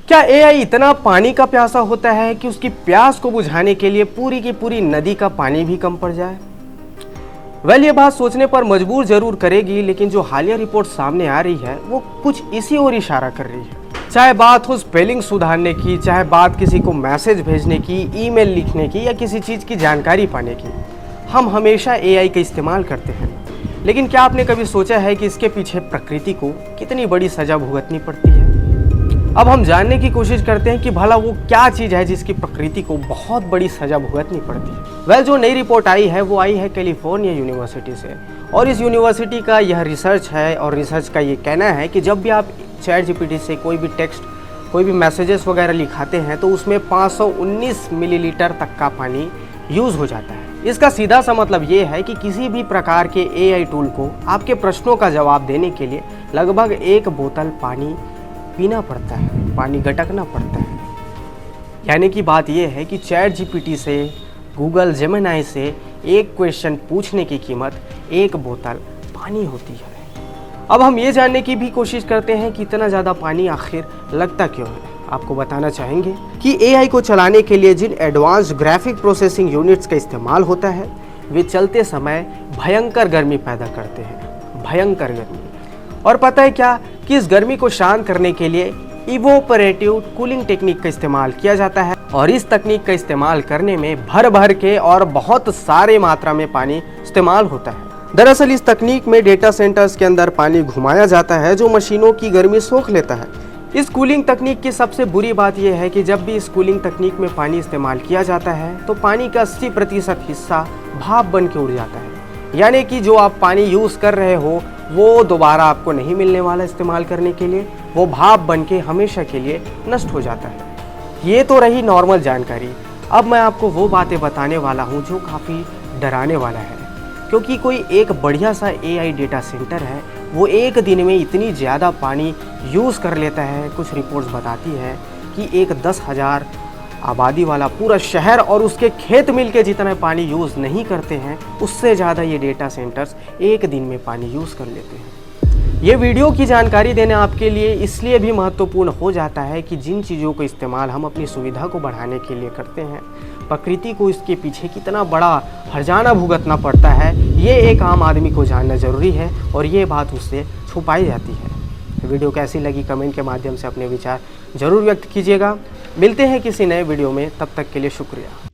क्या एआई इतना पानी का प्यासा होता है कि उसकी प्यास को बुझाने के लिए पूरी की पूरी नदी का पानी भी कम पड़ जाए? ये बात सोचने पर मजबूर जरूर करेगी, लेकिन जो हालिया रिपोर्ट सामने आ रही है वो कुछ इसी ओर इशारा कर रही है। चाहे बात हो स्पेलिंग सुधारने की, चाहे बात किसी को मैसेज भेजने की, ईमेल लिखने की या किसी चीज़ की जानकारी पाने की, हम हमेशा एआई का इस्तेमाल करते हैं। लेकिन क्या आपने कभी सोचा है कि इसके पीछे प्रकृति को कितनी बड़ी सजा भुगतनी पड़ती है? अब हम जानने की कोशिश करते हैं कि भला वो क्या चीज़ है जिसकी प्रकृति को बहुत बड़ी सजा भुगतनी पड़ती है। जो नई रिपोर्ट आई है वो आई है कैलिफोर्निया यूनिवर्सिटी से, और इस यूनिवर्सिटी का यह रिसर्च है, और रिसर्च का ये कहना है कि जब भी आप चैट जीपीटी से कोई भी टेक्स्ट, कोई भी मैसेजेस वगैरह लिखाते हैं तो उसमें 519 मिलीलीटर तक का पानी यूज़ हो जाता है। इसका सीधा सा मतलब ये है कि किसी भी प्रकार के एआई टूल को आपके प्रश्नों का जवाब देने के लिए लगभग 1 बोतल पानी पीना पड़ता है, पानी गटकना पड़ता है। यानी कि बात यह है कि चैट जीपीटी से, गूगल जेमिनी से एक क्वेश्चन पूछने की कीमत 1 बोतल पानी होती है। अब हम ये जानने की भी कोशिश करते हैं कि इतना ज़्यादा पानी आखिर लगता क्यों है। आपको बताना चाहेंगे कि एआई को चलाने के लिए जिन एडवांस्ड ग्राफिक प्रोसेसिंग यूनिट्स का इस्तेमाल होता है वे चलते समय भयंकर गर्मी पैदा करते हैं, भयंकर गर्मी। और पता है क्या कि इस गर्मी को शांत करने के लिए इवोपरेटिव कूलिंग टेक्निक का इस्तेमाल किया जाता है, और इस तकनीक का इस्तेमाल करने में भर भर के और बहुत सारे मात्रा में पानी इस्तेमाल होता है। दरअसल इस तकनीक में डेटा सेंटर्स के अंदर पानी घुमाया जाता है जो मशीनों की गर्मी सोख लेता है। इस कूलिंग तकनीक की सबसे बुरी बात यह है कि जब भी इस कूलिंग तकनीक में पानी इस्तेमाल किया जाता है तो पानी का 80% हिस्सा भाप बन के उड़ जाता है। यानी कि जो आप पानी यूज़ कर रहे हो वो दोबारा आपको नहीं मिलने वाला इस्तेमाल करने के लिए, वो भाप बन के हमेशा के लिए नष्ट हो जाता है। ये तो रही नॉर्मल जानकारी। अब मैं आपको वो बातें बताने वाला हूँ जो काफ़ी डराने वाला है, क्योंकि कोई एक बढ़िया सा एआई डेटा सेंटर है, वो एक दिन में इतनी ज़्यादा पानी यूज़ कर लेता है। कुछ रिपोर्ट्स बताती है कि एक 10,000 आबादी वाला पूरा शहर और उसके खेत मिलके जितना पानी यूज़ नहीं करते हैं, उससे ज़्यादा ये डेटा सेंटर्स एक दिन में पानी यूज़ कर लेते हैं। ये वीडियो की जानकारी देना आपके लिए इसलिए भी महत्वपूर्ण हो जाता है कि जिन चीज़ों का इस्तेमाल हम अपनी सुविधा को बढ़ाने के लिए करते हैं, प्रकृति को इसके पीछे कितना बड़ा हर्जाना भुगतना पड़ता है, ये एक आम आदमी को जानना ज़रूरी है, और ये बात उससे छुपाई जाती है। वीडियो कैसी लगी कमेंट के माध्यम से अपने विचार ज़रूर व्यक्त कीजिएगा। मिलते हैं किसी नए वीडियो में, तब तक के लिए शुक्रिया।